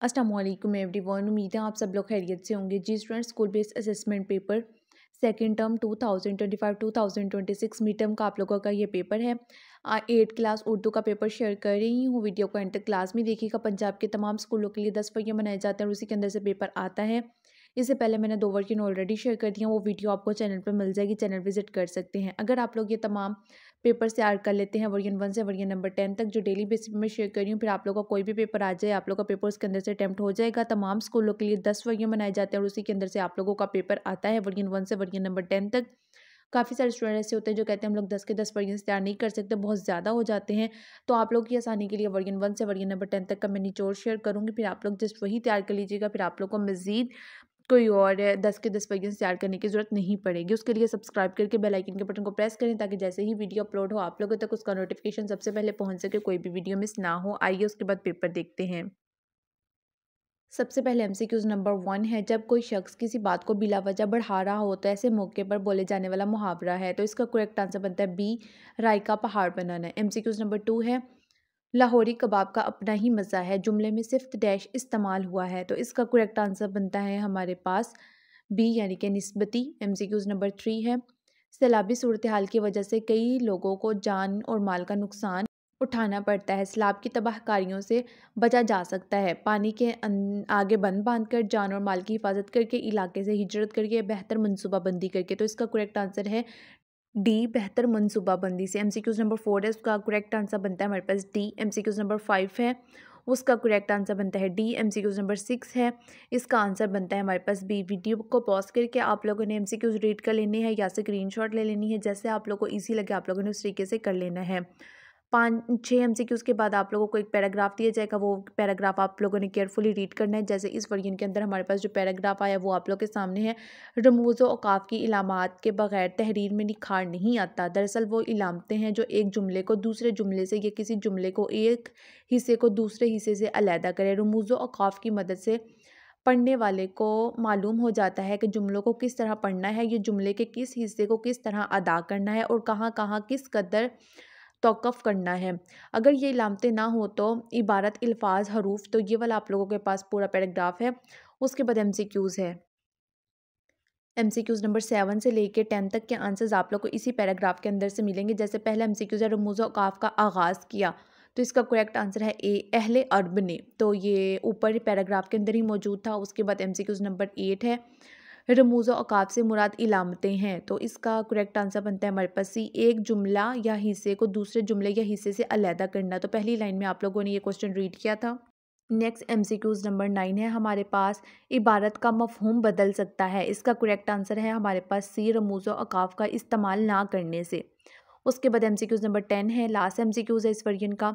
अस्सलाम वालेकुम एवरीवन। उम्मीद है आप सब लोग खैरियत से होंगे। जी student, school based assessment paper second term 2025-2026 mid term का आप लोगों का ये पेपर है। 8th क्लास उर्दू का पेपर शेयर कर रही हूँ। वीडियो को एंड तक क्लास में देखिएगा। पंजाब के तमाम स्कूलों के लिए 10 वर्जन बनाए जाते हैं और उसी के अंदर से पेपर आता है। इससे पहले मैंने 2 वर्जन ऑलरेडी शेयर कर दिया, वो वीडियो आपको चैनल पर मिल जाएगी, चैनल विजिट कर सकते हैं। अगर आप लोग ये तमाम पेपर से तैयार कर लेते हैं वर्जन 1 से वर्जन नंबर 10 तक, जो डेली बेसिस में शेयर कर रही हूँ, फिर आप लोगों का कोई भी पेपर आ जाए, आप लोग का पेपर उसके अंदर से अटैम्प्ट हो जाएगा। तमाम स्कूलों के लिए 10 वर्जन बनाए जाते हैं और उसी के अंदर से आप लोगों का पेपर आता है वर्जन 1 से वर्जन नंबर 10 तक। काफ़ी सारे स्टूडेंट ऐसे होते हैं जो कहते हैं हम लोग 10 के 10 वर्जन तैयार नहीं कर सकते, बहुत ज़्यादा हो जाते हैं। तो आप लोग की आसानी के लिए वर्जन 1 से वर्जन नंबर 10 तक का मैं निचोड़ शेयर करूँगी, फिर आप लोग जस्ट वही तैयार कर लीजिएगा। फिर आप लोग को मज़ीद कोई और 10 के 10 वर्जन तैयार करने की ज़रूरत नहीं पड़ेगी। उसके लिए सब्सक्राइब करके बेल आइकन के बटन को प्रेस करें ताकि जैसे ही वीडियो अपलोड हो आप लोगों तक उसका नोटिफिकेशन सबसे पहले पहुंच सके, कोई भी वीडियो मिस ना हो। आइए उसके बाद पेपर देखते हैं। सबसे पहले एमसीक्यूज नंबर 1 है, जब कोई शख्स किसी बात को बिला वजह बढ़ा रहा हो तो ऐसे मौके पर बोले जाने वाला मुहावरा है। तो इसका करेक्ट आंसर बनता है बी, राय का पहाड़ बनाना है। एमसीक्यूज नंबर 2 है, लाहौरी कबाब का अपना ही मज़ा है, जुमले में सिर्फ डैश इस्तेमाल हुआ है। तो इसका करेक्ट आंसर बनता है हमारे पास बी, यानी कि निस्बती। एमसीक्यूज नंबर 3 है, सैलाबी सूरत हाल की वजह से कई लोगों को जान और माल का नुकसान उठाना पड़ता है। सैलाब की तबाहकारियों से बचा जा सकता है पानी के आगे बंद बांधकर, जान और माल की हिफाजत करके, इलाके से हिजरत करके, बेहतर मनसूबाबंदी करके। तो इसका करेक्ट आंसर है डी, बेहतर मनसूबाबंदी से। एमसीक्यूज नंबर 4 है, उसका करेक्ट आंसर बनता है हमारे पास डी। एमसीक्यूज नंबर 5 है, उसका करेक्ट आंसर बनता है डी। एमसीक्यूज नंबर 6 है, इसका आंसर बनता है हमारे पास बी। वीडियो को पॉज करके आप लोगों ने एमसीक्यूज रीड कर लेने हैं या स्क्रीनशॉट ले लेनी है, जैसे आप लोगों को ईजी लगे आप लोगों ने उस तरीके से कर लेना है। 5-6 एमसीक्यूज़ के बाद आप लोगों को एक पैराग्राफ दिया जाएगा, वो पैराग्राफ आप लोगों ने केयरफुली रीड करना है। जैसे इस वर्जन के अंदर हमारे पास जो पैराग्राफ आया वो आप लोग के सामने है। रमूज़ व औक़ाफ़ की इलामात के बगैर तहरीर में निखार नहीं आता। दरअसल वो इलामतें हैं जो एक जुमले को दूसरे जुमले से या किसी जुमले को एक हिस्से को दूसरे हिस्से से अलहदा करें। रमूज़ व औक़ाफ़ की मदद से पढ़ने वाले को मालूम हो जाता है कि जुमलों को किस तरह पढ़ना है, ये जुमले के किस हिस्से को किस तरह अदा करना है और कहाँ-कहाँ किस कदर तौक़ुफ़ करना है। अगर ये इलामतें ना हो तो इबारत, अल्फ़ाज़, हरूफ। तो ये वाला आप लोगों के पास पूरा पैराग्राफ है। उसके बाद एमसीक्यूज़ है। एमसीक्यूज़ नंबर 7 से लेके 10 तक के आंसर्स आप लोग को इसी पैराग्राफ के अंदर से मिलेंगे। जैसे पहला एमसीक्यूज़ है, रमूज़ औक़ाफ़ का आगाज़ किया। तो इसका करेक्ट आंसर है ए, अहले अरब ने। तो ये ऊपर पैराग्राफ के अंदर ही मौजूद था। उसके बाद एमसीक्यूज़ नंबर 8 है, रमूज़ औक़ाफ़ से मुराद इलामतें हैं। तो इसका करेक्ट आंसर बनता है हमारे पास सी, एक जुमला या हिस्से को दूसरे जुमले या हिस्से से अलहदा करना। तो पहली लाइन में आप लोगों ने ये क्वेश्चन रीड किया था। नेक्स्ट एमसीक्यूज़ नंबर 9 है हमारे पास, इबारत का मफ़हूम बदल सकता है। इसका करेक्ट आंसर है हमारे पास सी, रमूज़ व औक़ाफ़ का इस्तेमाल ना करने से। उसके बाद एमसीक्यूज़ नंबर 10 है, लास्ट एमसीक्यूज़ है इस वर्जन का,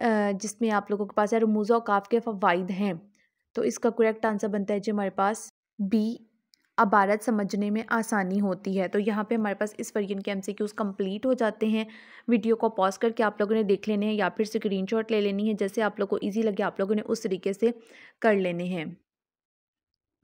जिसमें आप लोगों के पास है रमूज़ व औक़ाफ़ के फ़वाइद हैं। तो इसका करेक्ट आंसर बनता है जी हमारे पास बी, इबारत समझने में आसानी होती है। तो यहाँ पे हमारे पास इस वर्जन के एमसीक्यूज़ कंप्लीट हो जाते हैं। वीडियो को पॉज करके आप लोगों ने देख लेने हैं या फिर स्क्रीनशॉट ले लेनी है, जैसे आप लोग को इजी लगे आप लोगों ने उस तरीके से कर लेने हैं।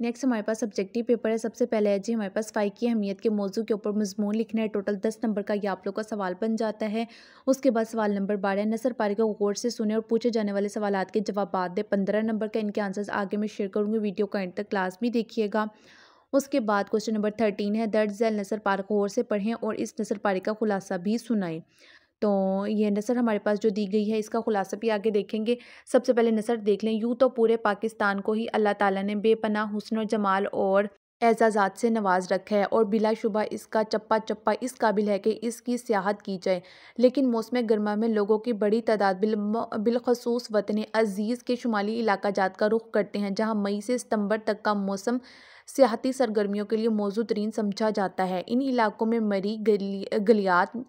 नेक्स्ट हमारे पास सब्जेक्टिव पेपर है। सबसे पहले है जी हमारे पास फ़ाई की अहमियत के मौजू के ऊपर मज़मून लिखना है। टोटल 10 नंबर का ये आप लोग का सवाल बन जाता है। उसके बाद सवाल नंबर 12 है, नसर पारी को गौर से सुने और पूछे जाने वाले सवालात के जवाबात दें। 15 नंबर का, इनके आंसर्स आगे मैं शेयर करूँगी, वीडियो का एंड तक क्लास भी देखिएगा। उसके बाद क्वेश्चन नंबर 13 है, दर्ज झैल नसर पारा को गौर से पढ़ें और इस नसर पारी का खुलासा भी सुनाएं। तो ये नसर हमारे पास जो दी गई है इसका खुलासा भी आगे देखेंगे। सबसे पहले नसर देख लें, यूँ तो पूरे पाकिस्तान को ही अल्लाह ताला ने बेपनाह हुस्न और जमाल और एज़ाज़ात से नवाज रखा है और बिलाशुबा इसका चप्पा चप्पा इस काबिल है कि इसकी सियाहत की जाए। लेकिन मौसम गर्मा में लोगों की बड़ी तादाद बिलखसूस वतन अज़ीज़ के शुमाली इलाका जात का रुख करते हैं, जहाँ मई से सितंबर तक का मौसम सियाहती सरगर्मियों के लिए मौजू तरीन समझा जाता है। इन इलाकों में मरी गलियात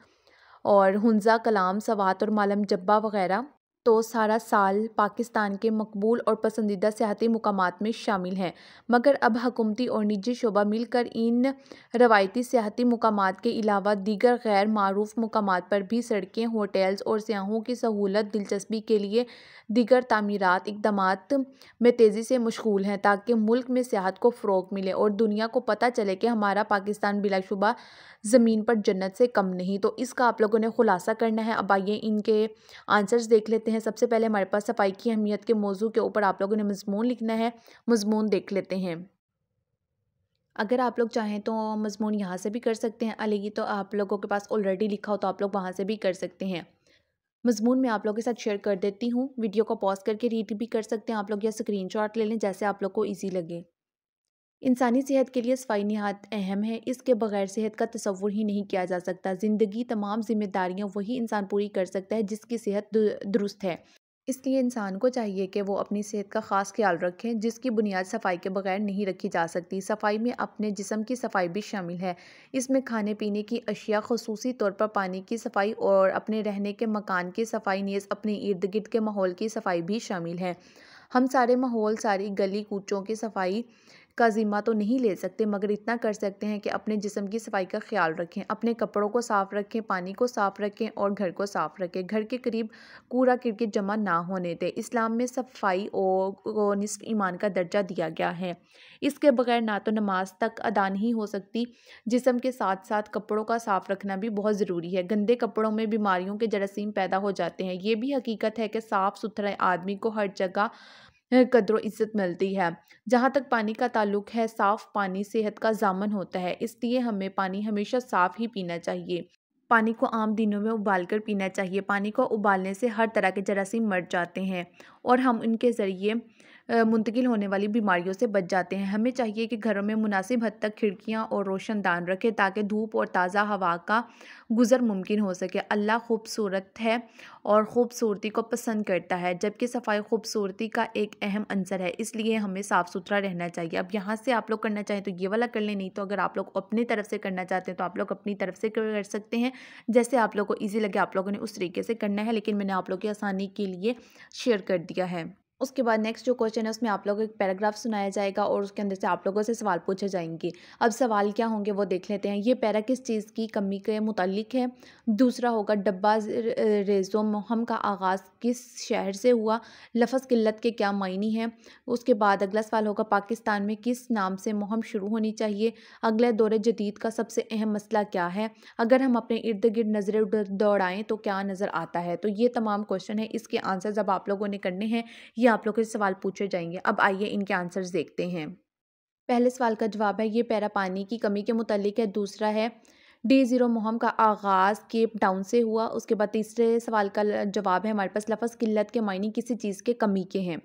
और हुंज़ा, कलाम, सवात और मालम जब्बा वग़ैरह तो सारा साल पाकिस्तान के मकबूल और पसंदीदा सियाहती मुकामात में शामिल हैं। मगर अब हुकूमती और निजी शोबा मिलकर इन रवायती सियाहती मुकामात के अलावा दीगर गैर मारूफ मुकामात पर भी सड़कें, होटल्स और सियाहों की सहूलत दिलचस्पी के लिए दीगर तामीरात इक़दामात में तेज़ी से मशगूल हैं, ताकि मुल्क में सियाहत को फ़रोग़ मिले और दुनिया को पता चले कि हमारा पाकिस्तान बिलाशुबा ज़मीन पर जन्नत से कम नहीं। तो इसका आप लोगों ने खुलासा करना है। अब आइए इनके आंसर्स देख लेते हैं। लेते हैं। सबसे पहले हमारे पास सफाई की अहमियत के मौजू के ऊपर आप लोगों ने मज़मून लिखना है। मज़मून देख लेते हैं। अगर आप लोग चाहें तो मज़मून यहाँ से भी कर सकते हैं, अलग तो आप लोगों के पास ऑलरेडी लिखा हो तो आप लोग वहाँ से भी कर सकते हैं। मज़मून मैं आप लोगों के साथ शेयर कर देती हूँ। वीडियो को पॉज़ करके रीड भी कर सकते हैं आप लोग, या स्क्रीनशॉट ले लें, जैसे आप लोग को ईज़ी लगे। इंसानी सेहत के लिए सफाई निहायत अहम है। इसके बगैर सेहत का तसव्वुर ही नहीं किया जा सकता। ज़िंदगी तमाम ज़िम्मेदारियाँ वही इंसान पूरी कर सकता है जिसकी सेहत दुरुस्त है। इसलिए इंसान को चाहिए कि वो अपनी सेहत का ख़ास ख्याल रखें, जिसकी बुनियाद सफाई के बगैर नहीं रखी जा सकती। सफाई में अपने जिस्म की सफाई भी शामिल है। इसमें खाने पीने की अशिया, ख़ुसूसी तौर पर पानी की सफाई और अपने रहने के मकान की सफाई, नीज़ अपने इर्द गिर्द के माहौल की सफाई भी शामिल है। हम सारे माहौल, सारी गली कूचों की सफाई का ज़िम्मा तो नहीं ले सकते, मगर इतना कर सकते हैं कि अपने जिस्म की सफाई का ख्याल रखें, अपने कपड़ों को साफ़ रखें, पानी को साफ़ रखें और घर को साफ़ रखें। घर के करीब कूड़ा किरकिट जमा ना होने दें। इस्लाम में सफाई को निस्फ़ ईमान का दर्जा दिया गया है। इसके बगैर ना तो नमाज तक अदा नहीं हो सकती। जिस्म के साथ साथ कपड़ों का साफ़ रखना भी बहुत ज़रूरी है। गंदे कपड़ों में बीमारियों के जरासीम पैदा हो जाते हैं। ये भी हकीकत है कि साफ़ सुथरे आदमी को हर जगह कद्र इज़्ज़त मिलती है। जहाँ तक पानी का ताल्लुक है, साफ़ पानी सेहत का ज़ामन होता है, इसलिए हमें पानी हमेशा साफ़ ही पीना चाहिए। पानी को आम दिनों में उबाल कर पीना चाहिए। पानी को उबालने से हर तरह के जरासीम मर जाते हैं और हम इनके ज़रिए मुंतकिल होने वाली बीमारियों से बच जाते हैं। हमें चाहिए कि घरों में मुनासिब हद तक खिड़कियाँ और रोशनदान रखें, ताकि धूप और ताज़ा हवा का गुज़र मुमकिन हो सके। अल्लाह खूबसूरत है और ख़ूबसूरती को पसंद करता है, जबकि सफाई खूबसूरती का एक अहम अंसर है, इसलिए हमें साफ़ सुथरा रहना चाहिए। अब यहाँ से आप लोग करना चाहें तो ये वाला कर लें, नहीं तो अगर आप लोग अपनी तरफ से करना चाहते हैं तो आप लोग अपनी तरफ से कर सकते हैं। जैसे आप लोग को ईज़ी लगे आप लोगों ने उस तरीके से करना है, लेकिन मैंने आप लोग की आसानी के लिए शेयर कर दिया है। उसके बाद नेक्स्ट जो क्वेश्चन है उसमें आप लोगों को एक पैराग्राफ सुनाया जाएगा और उसके अंदर से आप लोगों से सवाल पूछे जाएंगे। अब सवाल क्या होंगे वो देख लेते हैं। ये पैरा किस चीज़ की कमी के मुतालिक है? दूसरा होगा डब्बा रेज़ो मुहम का आगाज़ किस शहर से हुआ? लफ्ज़ किल्लत के क्या मायने हैं? उसके बाद अगला सवाल होगा पाकिस्तान में किस नाम से मुहम शुरू होनी चाहिए? अगले दौरे जदीद का सबसे अहम मसला क्या है? अगर हम अपने इर्द गिर्द नज़रें दौड़ाएँ तो क्या नज़र आता है? तो ये तमाम क्वेश्चन है, इसके आंसर जब आप लोगों ने करने हैं ये आप लोगों से सवाल पूछे जाएंगे। अब आइए इनके आंसर्स देखते हैं। पहले सवाल का जवाब है ये पैरा पानी की कमी के मुतालिक है। दूसरा है D0 मुहिम का आगाज़ केप टाउन से हुआ। उसके बाद तीसरे सवाल का जवाब है हमारे पास लफ्ज़ किल्लत के मायने किसी चीज़ के कमी के हैं।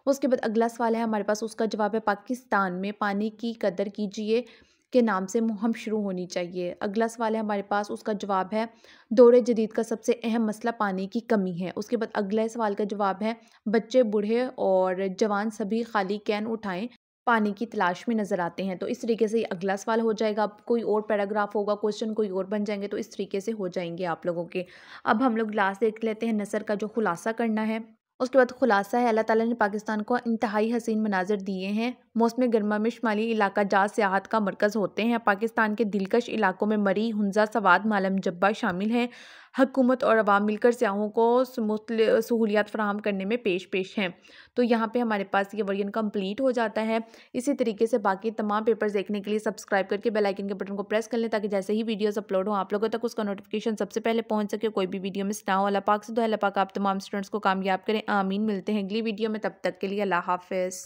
उसके बाद अगला सवाल है हमारे पास, उसका जवाब है पाकिस्तान में पानी की कदर कीजिए के नाम से मुहिम शुरू होनी चाहिए। अगला सवाल है हमारे पास, उसका जवाब है दौरे जदीद का सबसे अहम मसला पानी की कमी है। उसके बाद अगले सवाल का जवाब है बच्चे, बूढ़े और जवान सभी खाली कैन उठाएं, पानी की तलाश में नज़र आते हैं। तो इस तरीके से ये अगला सवाल हो जाएगा। अब कोई और पैराग्राफ होगा, क्वेश्चन कोई और बन जाएंगे, तो इस तरीके से हो जाएंगे आप लोगों के। अब हम लोग लास्ट देख लेते हैं नसर का जो खुलासा करना है। उसके बाद खुलासा है अल्लाह ताला ने पाकिस्तान को इंतहाई हसीन मनाज़र दिए हैं। मौसम गर्मा में शुमाली इलाका जात सियाहत का मरकज़ होते हैं। पाकिस्तान के दिलकश इलाकों में मरी, हुंजा, सवाद, मालम जब्बा शामिल हैं। हुकूमत और अवाम मिलकर सियाहों को सहूलियात फ़राहम करने में पेश हैं। तो यहाँ पे हमारे पास ये वर्जन कंप्लीट हो जाता है। इसी तरीके से बाकी तमाम पेपर्स देखने के लिए सब्सक्राइब करके बेल आइकन के बटन को प्रेस कर लें, ताकि जैसे ही वीडियोस अपलोड हो आप लोगों तक उसका नोटिफिकेशन सबसे पहले पहुँच सके, कोई भी वीडियो मिस ना हो। अल्लाह पाक से दुआ है अल्लाह पाक आप तमाम स्टूडेंट्स को कामयाब करें, आमीन। मिलते हैं अगली वीडियो में, तब तक के लिए अल्लाह हाफ़िज़।